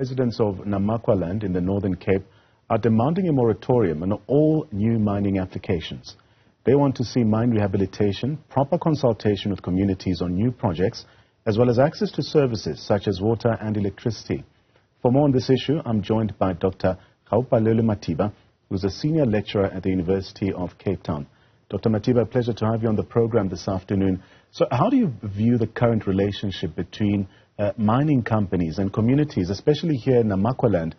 Residents of Namaqualand in the Northern Cape are demanding a moratorium on all new mining applications. They want to see mine rehabilitation, proper consultation with communities on new projects, as well as access to services such as water and electricity. For more on this issue, I'm joined by Dr. Gaopalelwe Mathiba, who's a senior lecturer at the University of Cape Town. Dr. Mathiba, a pleasure to have you on the program this afternoon. So how do you view the current relationship between mining companies and communities, especially here in Namaqualand,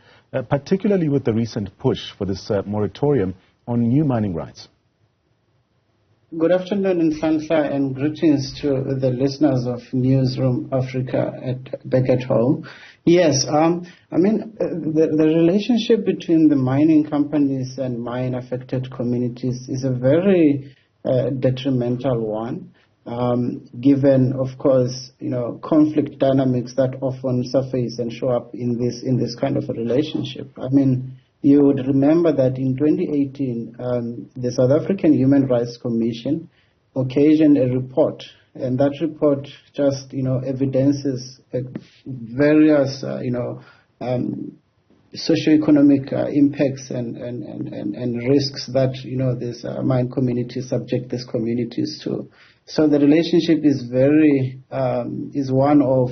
particularly with the recent push for this moratorium on new mining rights? Good afternoon, Nhlanhla, and greetings to the listeners of Newzroom Afrika back at home. Yes, the relationship between the mining companies and mine-affected communities is a very detrimental one, given, of course, conflict dynamics that often surface and show up in this kind of a relationship. You would remember that in 2018, the South African Human Rights Commission occasioned a report, and that report just, evidences various, socioeconomic impacts and risks that, these mine communities subject these communities to. So the relationship is is one of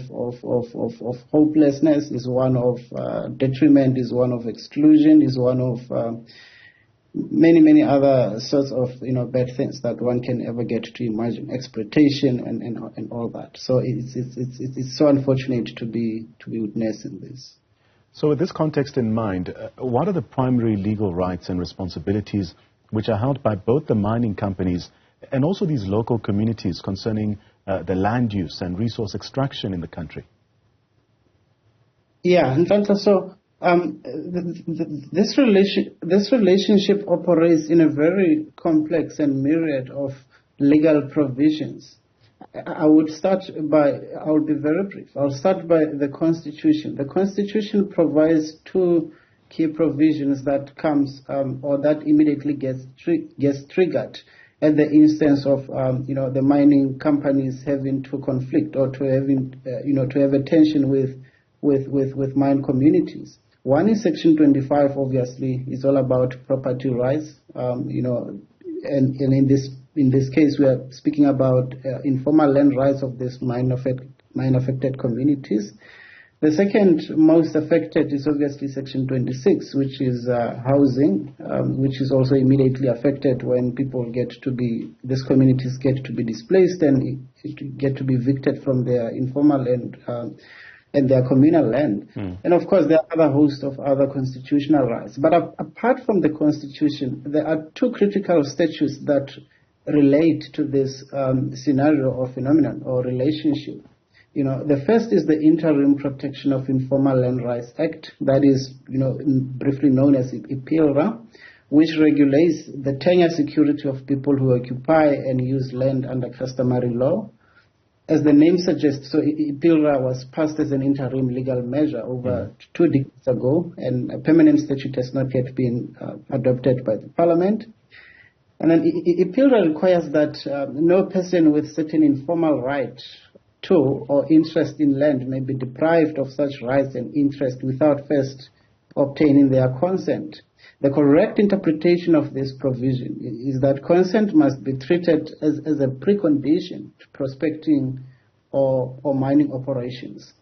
hopelessness, is one of detriment, is one of exclusion, is one of many other sorts of bad things that one can ever get to imagine, exploitation and all that. So it's so unfortunate to be witnessing this. So with this context in mind, what are the primary legal rights and responsibilities which are held by both the mining companies and also these local communities concerning the land use and resource extraction in the country? Yeah, and so this relationship operates in a very complex and myriad of legal provisions. I will be very brief. I'll start by the Constitution. The Constitution provides two key provisions that comes or that immediately gets triggered at the instance of the mining companies having to conflict or to have a tension with mine communities. One is Section 25. Obviously, is all about property rights. And in this case, we are speaking about informal land rights of these mine affected communities. The second most affected is obviously Section 26, which is housing, which is also immediately affected when these communities get to be displaced and get to be evicted from their informal land and their communal land. And of course, there are other host of other constitutional rights. But apart from the Constitution, there are two critical statutes that relate to this scenario or phenomenon or relationship. The first is the Interim Protection of Informal Land Rights Act, that is, briefly known as IPILRA, which regulates the tenure security of people who occupy and use land under customary law. As the name suggests, so IPILRA was passed as an interim legal measure over 2 decades ago, and a permanent statute has not yet been adopted by the Parliament. And then IPILRA requires that no person with certain informal right to or interest in land may be deprived of such rights and interest without first obtaining their consent. The correct interpretation of this provision is that consent must be treated as a precondition to prospecting or mining operations.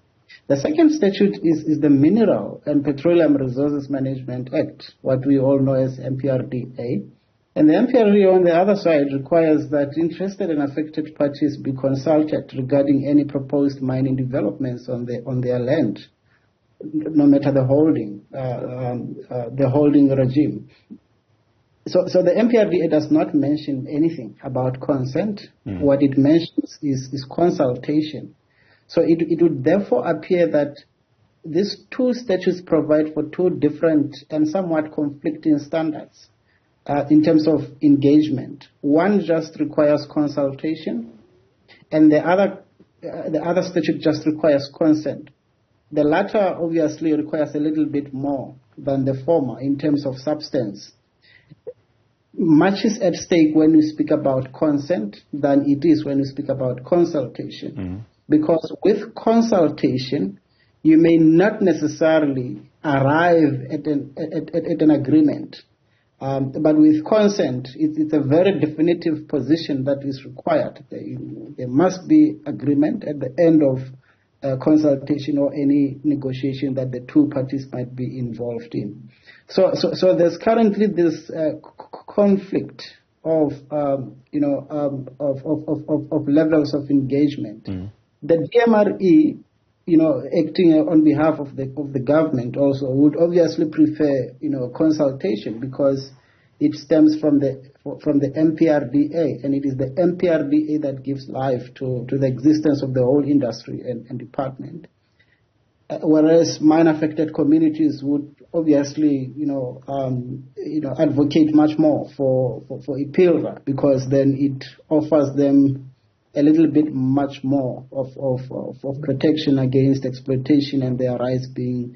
The second statute is the Mineral and Petroleum Resources Management Act, what we all know as MPRDA. And the MPRDA, on the other side, requires that interested and affected parties be consulted regarding any proposed mining developments on their land, no matter the holding regime. So the MPRDA does not mention anything about consent. What it mentions is consultation. So it would therefore appear that these two statutes provide for two different and somewhat conflicting standards in terms of engagement. One just requires consultation, and the other statute just requires consent. The latter obviously requires a little bit more than the former in terms of substance. Much is at stake when we speak about consent than it is when we speak about consultation. Because with consultation, you may not necessarily arrive at an agreement. But with consent, it's a very definitive position that is required. There must be agreement at the end of consultation or any negotiation that the two parties might be involved in. So there's currently this conflict of levels of engagement. The DMRE, acting on behalf of the government also would obviously prefer, consultation, because it stems from the MPRDA, and it is the MPRDA that gives life to the existence of the whole industry and department. Whereas mine-affected communities would obviously, advocate much more for IPILRA, because then it offers them a little bit much more of protection against exploitation and their rights being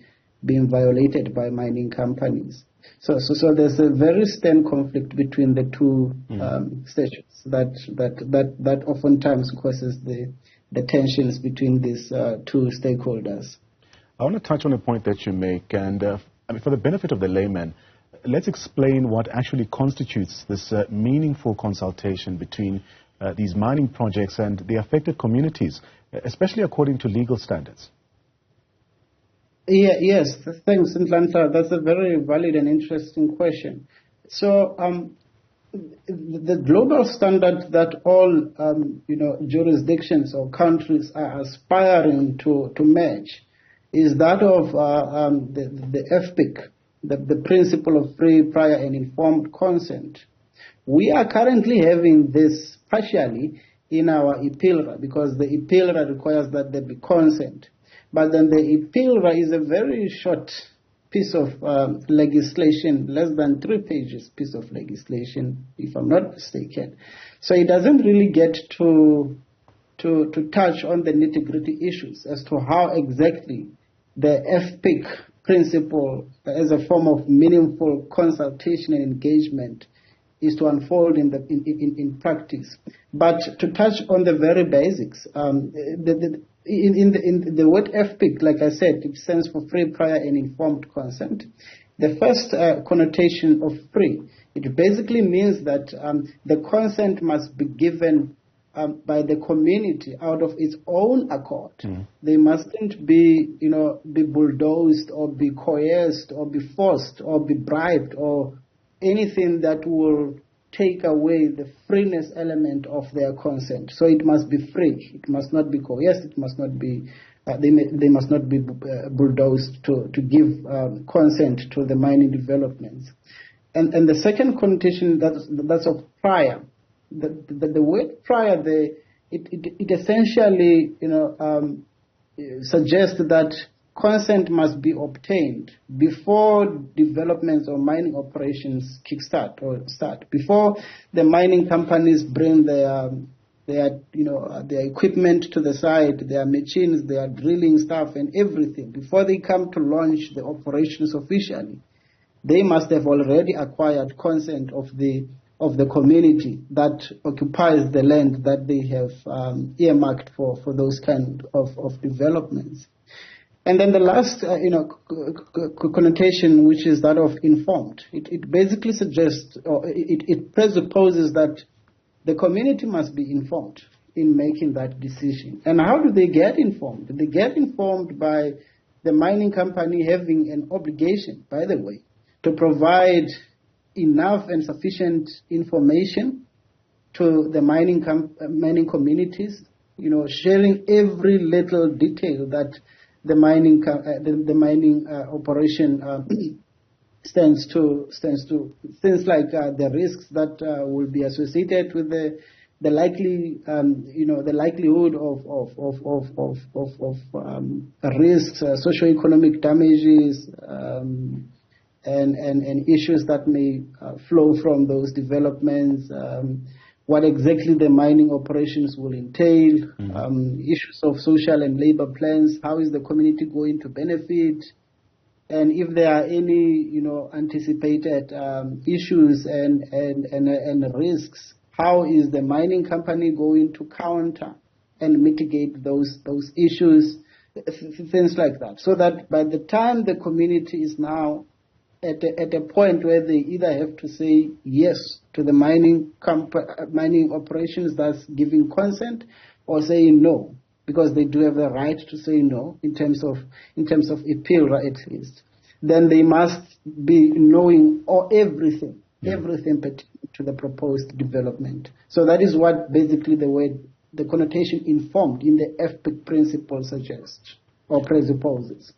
violated by mining companies. So there's a very stern conflict between the two stations that oftentimes causes the tensions between these two stakeholders. I want to touch on a point that you make, and for the benefit of the layman, let's explain what actually constitutes this meaningful consultation between these mining projects and the affected communities, especially according to legal standards. Yes, thanks, Ntlantla. That's a very valid and interesting question. So the global standard that all jurisdictions or countries are aspiring to match is that of the FPIC, the principle of free, prior and informed consent. We are currently having this partially in our IPILRA, because the IPILRA requires that there be consent. But then the IPILRA is a very short piece of legislation, less than 3 pages piece of legislation, if I'm not mistaken. So it doesn't really get to touch on the nitty-gritty issues as to how exactly the FPIC principle as a form of meaningful consultation and engagement is to unfold in practice. But to touch on the very basics, in the word FPIC, like I said, it stands for free, prior and informed consent. The first connotation of free, it basically means that the consent must be given by the community out of its own accord. They mustn't be bulldozed or be coerced or be forced or be bribed or anything that will take away the freeness element of their consent. So it must be free. It must not be coerced. It must not be. They must not be bulldozed to give consent to the mining developments. And the second connotation that's of prior. The word prior, it essentially suggests that consent must be obtained before developments or mining operations kickstart or start. Before the mining companies bring their equipment to the site, their machines, their drilling stuff and everything, before they come to launch the operations officially, they must have already acquired consent of the community that occupies the land that they have earmarked for those kind of developments. And then the last connotation, which is that of informed, it basically suggests, or it presupposes that the community must be informed in making that decision. And how do they get informed? They get informed by the mining company having an obligation, by the way, to provide enough and sufficient information to the mining communities, sharing every little detail that the mining operation stands to things like the risks that will be associated with the likelihood of risks, socioeconomic damages, and issues that may flow from those developments, what exactly the mining operations will entail, issues of social and labor plans, how is the community going to benefit, and if there are any anticipated issues and risks, how is the mining company going to counter and mitigate those issues, things like that. So that by the time the community is now at a point where they either have to say yes to the mining operations that's giving consent, or saying no, because they do have the right to say no in terms of appeal, at least, then they must be knowing everything pertaining to the proposed development. So that is what basically the connotation informed in the FPIC principle suggests or presupposes.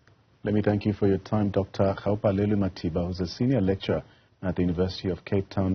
Let me thank you for your time, Dr. Gaopalelwe Mathiba, who's a senior lecturer at the University of Cape Town.